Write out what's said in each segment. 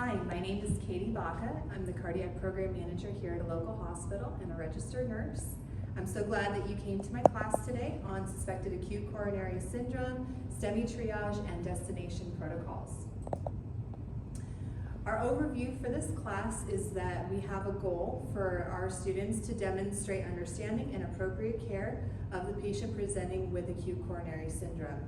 Hi, my name is K.Baca. I'm the cardiac program manager here at a local hospital and a registered nurse. I'm so glad that you came to my class today on suspected acute coronary syndrome, STEMI triage, and destination protocols. Our overview for this class is that we have a goal for our students to demonstrate understanding and appropriate care of the patient presenting with acute coronary syndrome.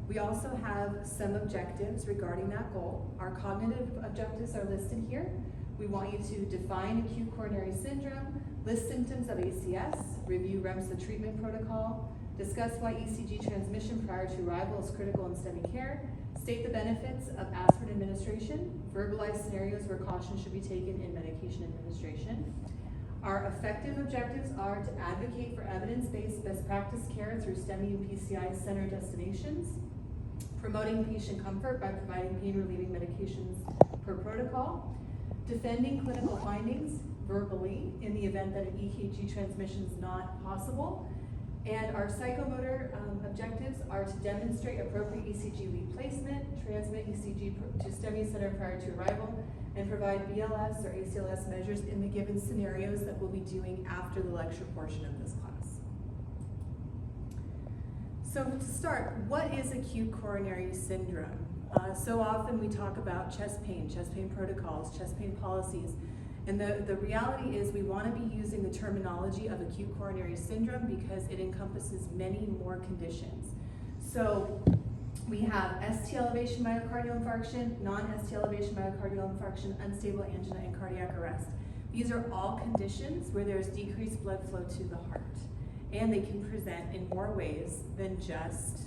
We also have some objectives regarding that goal. Our cognitive objectives are listed here. We want you to define acute coronary syndrome, list symptoms of ACS, review REMS treatment protocol, discuss why ECG transmission prior to arrival is critical in STEMI care, state the benefits of aspirin administration, verbalize scenarios where caution should be taken in medication administration. Our effective objectives are to advocate for evidence-based best practice care through STEMI and PCI center destinations, promoting patient comfort by providing pain-relieving medications per protocol, defending clinical findings verbally in the event that an EKG transmission is not possible, and our psychomotor objectives are to demonstrate appropriate ECG lead placement, transmit ECG to STEMI center prior to arrival, and provide BLS or ACLS measures in the given scenarios that we'll be doing after the lecture portion of this class. So to start, what is acute coronary syndrome? So often we talk about chest pain protocols, chest pain policies, and the reality is we want to be using the terminology of acute coronary syndrome because it encompasses many more conditions. So we have ST elevation myocardial infarction, non-ST elevation myocardial infarction, unstable angina, and cardiac arrest. These are all conditions where there's decreased blood flow to the heart, and they can present in more ways than just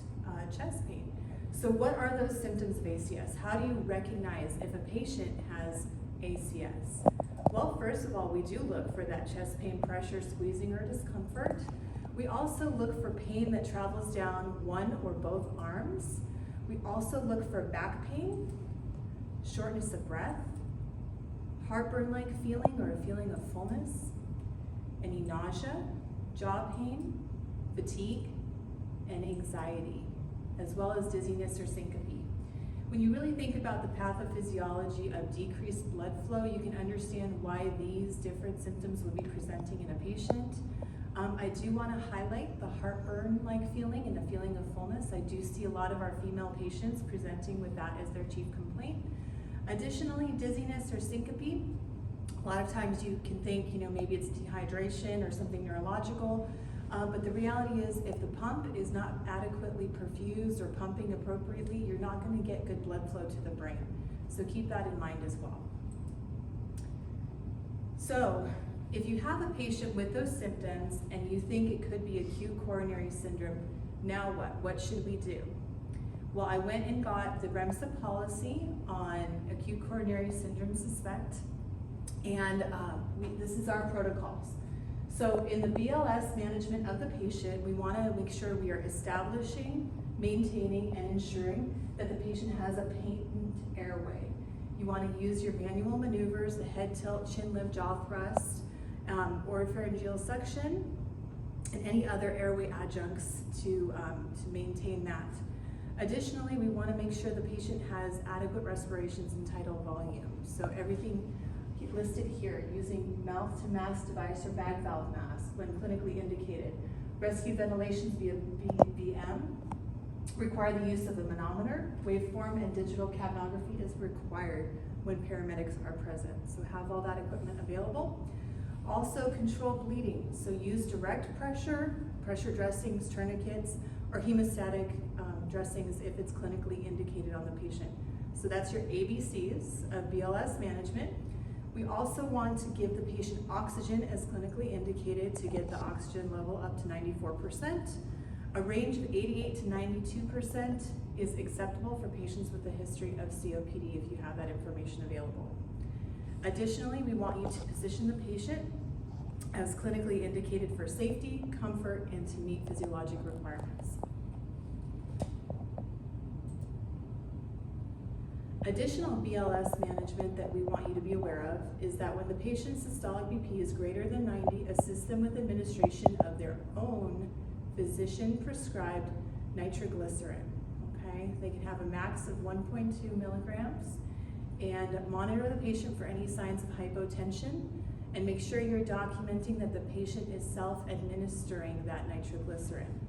chest pain. So what are those symptoms of ACS? How do you recognize if a patient has ACS? Well, first of all, we do look for that chest pain, pressure, squeezing, or discomfort. We also look for pain that travels down one or both arms. We also look for back pain, shortness of breath, heartburn-like feeling or a feeling of fullness, any nausea, jaw pain, fatigue, and anxiety, as well as dizziness or syncope. When you really think about the pathophysiology of decreased blood flow, you can understand why these different symptoms would be presenting in a patient. I do want to highlight the heartburn-like feeling and a feeling of fullness. I do see a lot of our female patients presenting with that as their chief complaint. Additionally, dizziness or syncope. A lot of times you can think, maybe it's dehydration or something neurological, but the reality is if the pump is not adequately perfused or pumping appropriately, you're not going to get good blood flow to the brain. So keep that in mind as well. So if you have a patient with those symptoms and you think it could be acute coronary syndrome, now what? What should we do? Well, I went and got the REMS policy on acute coronary syndrome suspect, and this is our protocols. So in the BLS management of the patient, we want to make sure we are establishing, maintaining, and ensuring that the patient has a patent airway. You want to use your manual maneuvers, the head tilt, chin lift, jaw thrust, oropharyngeal suction, and any other airway adjuncts to maintain that. Additionally, we want to make sure the patient has adequate respirations and tidal volume. So everything listed here, using mouth-to-mask device or bag valve mask when clinically indicated. Rescue ventilations via BVM. Require the use of the manometer. Waveform and digital capnography is required when paramedics are present. So have all that equipment available. Also control bleeding. So use direct pressure dressings, tourniquets, or hemostatic dressings if it's clinically indicated on the patient. So that's your ABCs of BLS management. We also want to give the patient oxygen as clinically indicated to get the oxygen level up to 94%. A range of 88 to 92% is acceptable for patients with a history of COPD if you have that information available. Additionally, we want you to position the patient as clinically indicated for safety, comfort, and to meet physiologic requirements. Additional BLS management that we want you to be aware of is that when the patient's systolic BP is greater than 90, assist them with administration of their own physician-prescribed nitroglycerin, okay? They can have a max of 1.2 milligrams, and monitor the patient for any signs of hypotension, and make sure you're documenting that the patient is self-administering that nitroglycerin.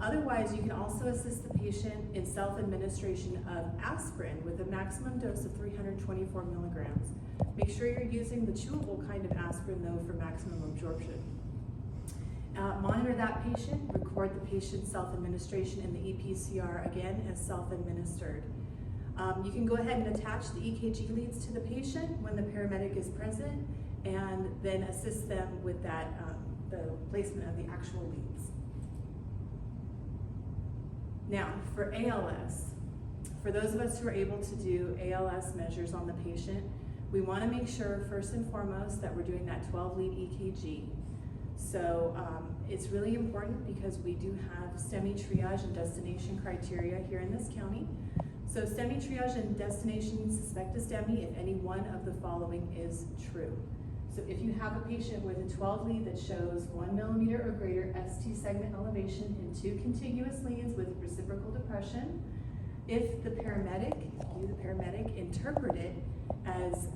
Otherwise, you can also assist the patient in self-administration of aspirin with a maximum dose of 324 milligrams. Make sure you're using the chewable kind of aspirin though for maximum absorption. Monitor that patient, record the patient's self-administration in the ePCR again as self-administered. You can go ahead and attach the EKG leads to the patient when the paramedic is present, and then assist them with that, the placement of the actual leads. Now, for ALS, for those of us who are able to do ALS measures on the patient, we want to make sure first and foremost that we're doing that 12-lead EKG. So it's really important because we do have STEMI triage and destination criteria here in this county. So STEMI triage and destination suspect a STEMI if any one of the following is true. So if you have a patient with a 12 lead that shows 1 millimeter or greater ST segment elevation in 2 contiguous leads with reciprocal depression, if the paramedic, you the paramedic, interpret it as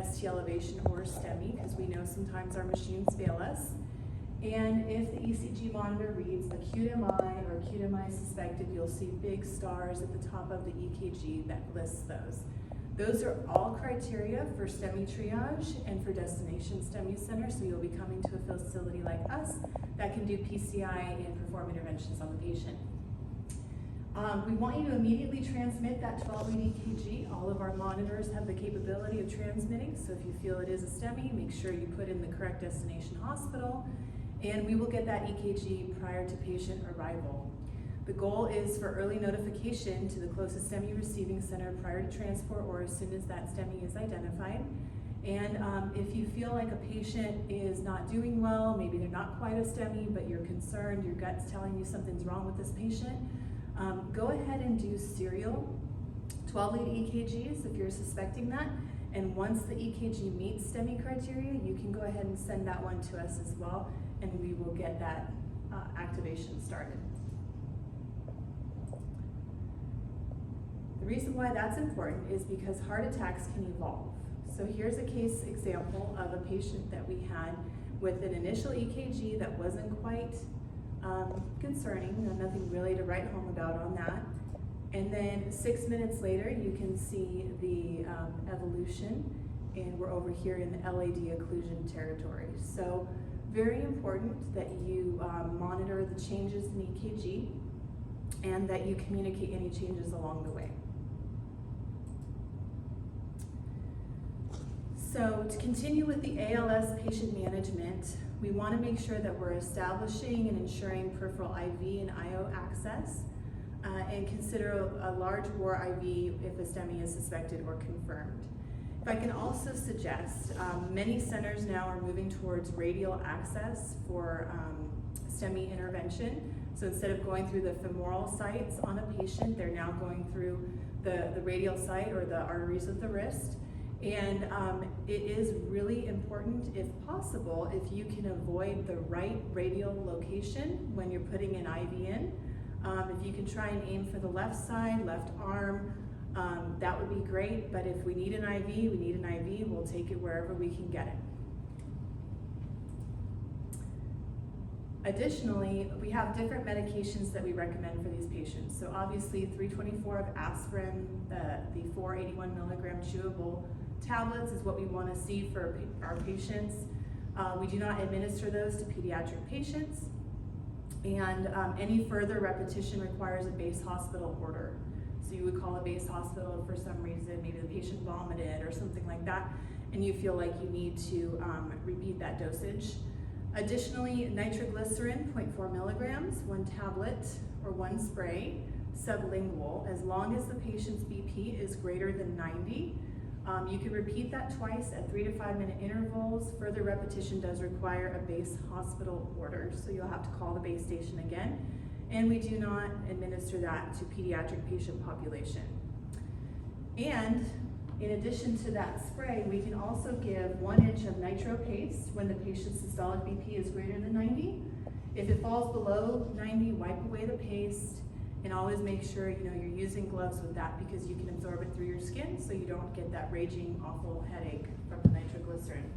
ST elevation or STEMI, because we know sometimes our machines fail us, and if the ECG monitor reads acute MI or acute MI suspected, you'll see big stars at the top of the EKG that lists those. Those are all criteria for STEMI triage and for destination STEMI center, so you'll be coming to a facility like us that can do PCI and perform interventions on the patient. We want you to immediately transmit that 12-lead EKG. All of our monitors have the capability of transmitting, so if you feel it is a STEMI, make sure you put in the correct destination hospital, and we will get that EKG prior to patient arrival. The goal is for early notification to the closest STEMI receiving center prior to transport or as soon as that STEMI is identified. And if you feel like a patient is not doing well, maybe they're not quite a STEMI, but you're concerned, your gut's telling you something's wrong with this patient, go ahead and do serial 12-lead EKGs if you're suspecting that. And once the EKG meets STEMI criteria, you can go ahead and send that one to us as well, and we will get that activation started. The reason why that's important is because heart attacks can evolve. So here's a case example of a patient that we had with an initial EKG that wasn't quite concerning, nothing really to write home about on that. And then 6 minutes later, you can see the evolution, and we're over here in the LAD occlusion territory. So very important that you monitor the changes in EKG and that you communicate any changes along the way. So to continue with the ALS patient management, we want to make sure that we're establishing and ensuring peripheral IV and IO access, and consider a large bore IV if a STEMI is suspected or confirmed. If I can also suggest, many centers now are moving towards radial access for STEMI intervention. So instead of going through the femoral sites on a patient, they're now going through the radial site or the arteries of the wrist. And it is really important, if possible, if you can avoid the right radial location when you're putting an IV in. If you can try and aim for the left side, left arm, that would be great. But if we need an IV, we need an IV. We'll take it wherever we can get it. Additionally, we have different medications that we recommend for these patients. So obviously 324 of aspirin, the 481 milligram chewable tablets is what we want to see for our patients. We do not administer those to pediatric patients, and any further repetition requires a base hospital order. So you would call a base hospital if for some reason maybe the patient vomited or something like that, and you feel like you need to repeat that dosage. Additionally, nitroglycerin, 0.4 milligrams, 1 tablet or 1 spray, sublingual, as long as the patient's BP is greater than 90. You can repeat that twice at 3 to 5 minute intervals. Further repetition does require a base hospital order, so you'll have to call the base station again. And we do not administer that to pediatric patient population. And in addition to that spray, we can also give 1 inch of nitro paste when the patient's systolic BP is greater than 90. If it falls below 90, wipe away the paste And always make sure you're using gloves with that, because you can absorb it through your skin so you don't get that raging awful headache from the nitroglycerin.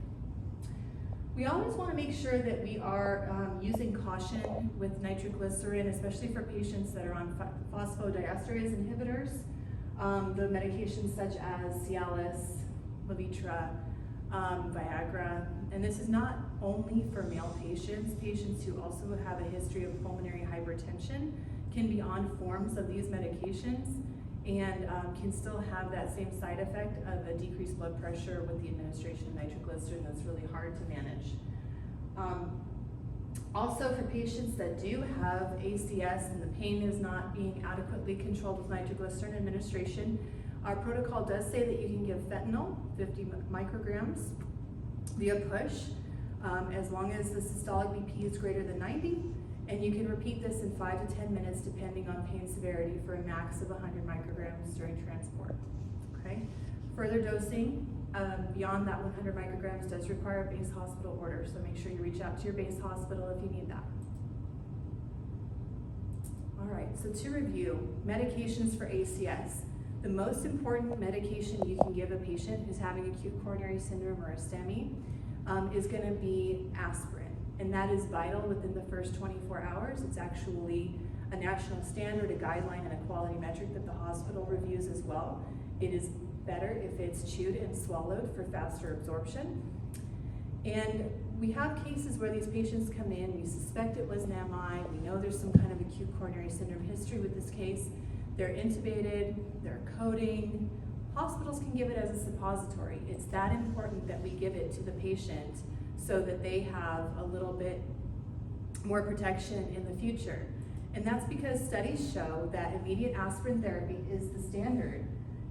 We always want to make sure that we are using caution with nitroglycerin, especially for patients that are on phosphodiesterase inhibitors, the medications such as Cialis, Levitra, Viagra. And this is not only for male patients. Patients who also have a history of pulmonary hypertension can be on forms of these medications and can still have that same side effect of a decreased blood pressure with the administration of nitroglycerin that's really hard to manage. Also, for patients that do have ACS and the pain is not being adequately controlled with nitroglycerin administration, our protocol does say that you can give fentanyl, 50 micrograms, via push, as long as the systolic BP is greater than 90. And you can repeat this in 5 to 10 minutes depending on pain severity for a max of 100 micrograms during transport, okay? Further dosing beyond that 100 micrograms does require a base hospital order, so make sure you reach out to your base hospital if you need that. All right, so to review, medications for ACS. The most important medication you can give a patient who's having acute coronary syndrome or a STEMI is gonna be aspirin. And that is vital within the first 24 hours. It's actually a national standard, a guideline, and a quality metric that the hospital reviews as well. It is better if it's chewed and swallowed for faster absorption. And we have cases where these patients come in, we suspect it was an MI, we know there's some kind of acute coronary syndrome history with this case. They're intubated, they're coding. Hospitals can give it as a suppository. It's that important that we give it to the patient so that they have a little bit more protection in the future. And that's because studies show that immediate aspirin therapy is the standard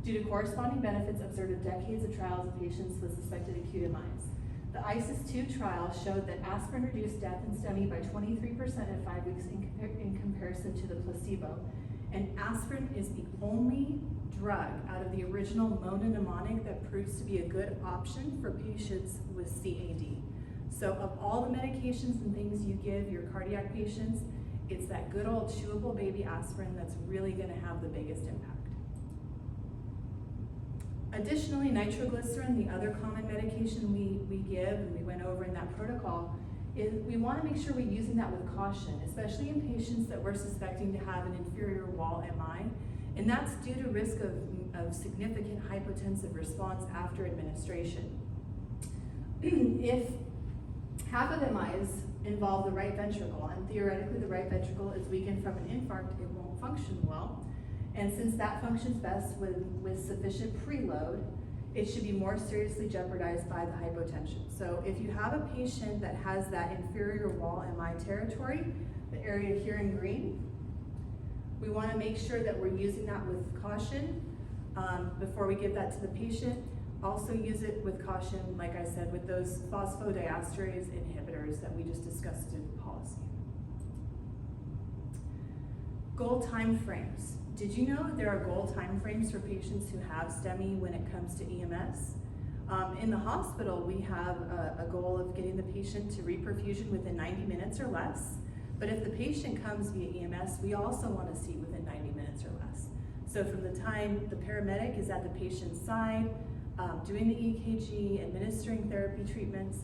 due to corresponding benefits observed in decades of trials of patients with suspected acute MIs. The ISIS-2 trial showed that aspirin reduced death in STEMI by 23% at 5 weeks in comparison to the placebo. And aspirin is the only drug out of the original mononemonic that proves to be a good option for patients with CAD. So of all the medications and things you give your cardiac patients, it's that good old chewable baby aspirin that's really gonna have the biggest impact. Additionally, nitroglycerin, the other common medication we give, and we went over in that protocol, is we wanna make sure we're using that with caution, especially in patients that we're suspecting to have an inferior wall MI, and that's due to risk of significant hypotensive response after administration. If half of MIs involve the right ventricle, and theoretically the right ventricle is weakened from an infarct, it won't function well. And since that functions best with sufficient preload, it should be more seriously jeopardized by the hypotension. So if you have a patient that has that inferior wall MI territory, the area here in green, we want to make sure that we're using that with caution before we give that to the patient. Also use it with caution, like I said, with those phosphodiesterase inhibitors that we just discussed in policy. Goal time frames. Did you know that there are goal time frames for patients who have STEMI when it comes to EMS? In the hospital, we have a goal of getting the patient to reperfusion within 90 minutes or less. But if the patient comes via EMS, we also want to see within 90 minutes or less. So from the time the paramedic is at the patient's side, doing the EKG, administering therapy treatments,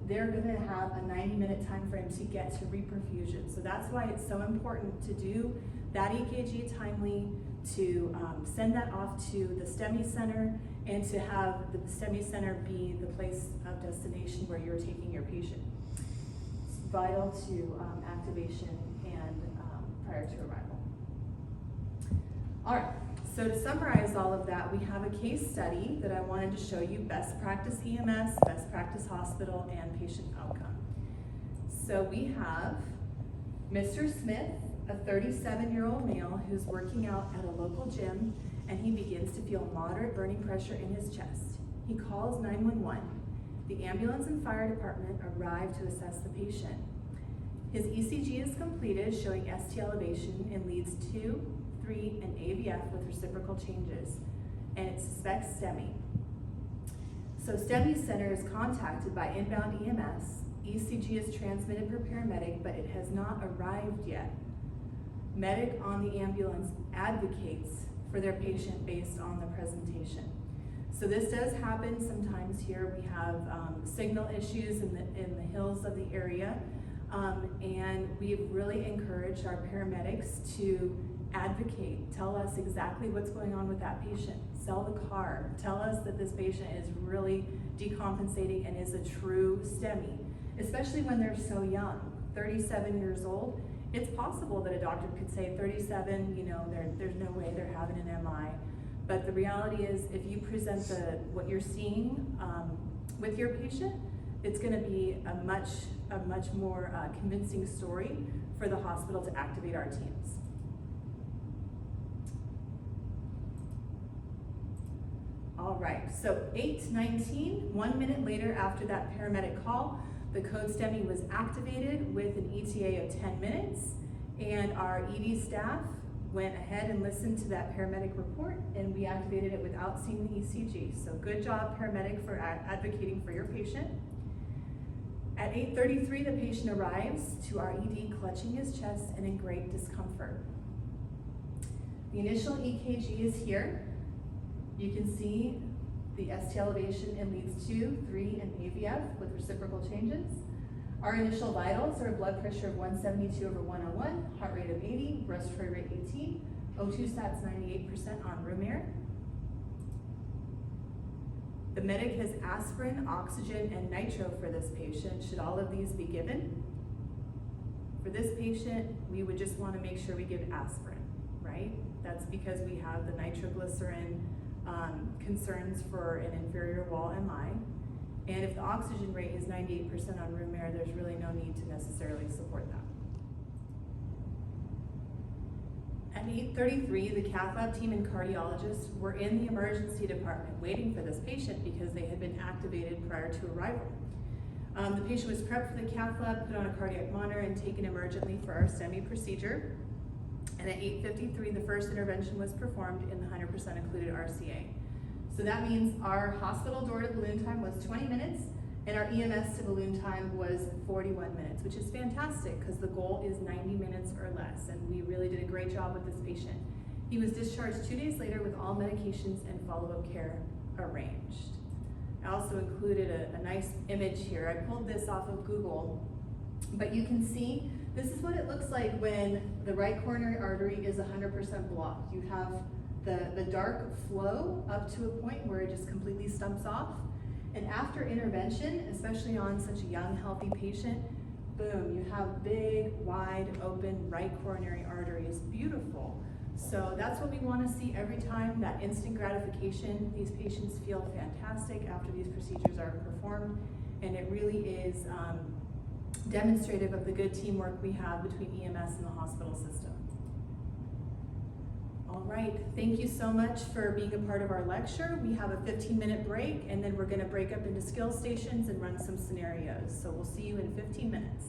they're going to have a 90-minute time frame to get to reperfusion. So that's why it's so important to do that EKG timely, to send that off to the STEMI center, and to have the STEMI center be the place of destination where you're taking your patient. It's vital to activation and prior to arrival. All right. So to summarize all of that, we have a case study that I wanted to show you: best practice EMS, best practice hospital, and patient outcome. So we have Mr. Smith, a 37-year-old male who's working out at a local gym, and he begins to feel moderate burning pressure in his chest. He calls 911. The ambulance and fire department arrive to assess the patient. His ECG is completed, showing ST elevation in leads 2, 3, and AVF with reciprocal changes, and it suspects STEMI. So STEMI center is contacted by inbound EMS. ECG is transmitted per paramedic, but it has not arrived yet. medic on the ambulance advocates for their patient based on the presentation. So this does happen sometimes here. We have signal issues in the hills of the area, and we've really encouraged our paramedics to advocate, tell us exactly what's going on with that patient, sell the car, tell us that this patient is really decompensating and is a true STEMI, especially when they're so young, 37 years old. It's possible that a doctor could say 37, you know, there's no way they're having an MI. But the reality is, if you present what you're seeing with your patient, it's going to be a much more convincing story for the hospital to activate our teams. All right, so 8:19, 1 minute later after that paramedic call, the code STEMI was activated with an ETA of 10 minutes, and our ED staff went ahead and listened to that paramedic report, and we activated it without seeing the ECG. So good job, paramedic, for advocating for your patient. At 8:33, the patient arrives to our ED clutching his chest and in great discomfort. The initial EKG is here. You can see the ST elevation in leads 2, 3, and AVF with reciprocal changes. Our initial vitals are a blood pressure of 172/101, heart rate of 80, respiratory rate 18, O2 stats 98% on room air. The medic has aspirin, oxygen, and nitro for this patient. Should all of these be given? For this patient, we would just want to make sure we give aspirin, right? That's because we have the nitroglycerin concerns for an inferior wall MI. And if the oxygen rate is 98% on room air, there's really no need to necessarily support that. At 8:33, the cath lab team and cardiologists were in the emergency department waiting for this patient because they had been activated prior to arrival. The patient was prepped for the cath lab, put on a cardiac monitor, and taken emergently for our STEMI procedure. And at 8:53, the first intervention was performed in the 100% included RCA. So that means our hospital door to balloon time was 20 minutes, and our EMS to balloon time was 41 minutes, which is fantastic because the goal is 90 minutes or less, and we really did a great job with this patient. He was discharged 2 days later with all medications and follow-up care arranged. I also included a nice image here. I pulled this off of Google, but you can see this is what it looks like when the right coronary artery is 100% blocked. You have the dark flow up to a point where it just completely stumps off. And after intervention, especially on such a young, healthy patient, boom, you have big, wide open right coronary arteries. Beautiful. So that's what we want to see every time, that instant gratification. These patients feel fantastic after these procedures are performed, and it really is demonstrative of the good teamwork we have between EMS and the hospital system. All right, thank you so much for being a part of our lecture. We have a 15-minute break, and then we're going to break up into skill stations and run some scenarios. So we'll see you in 15 minutes.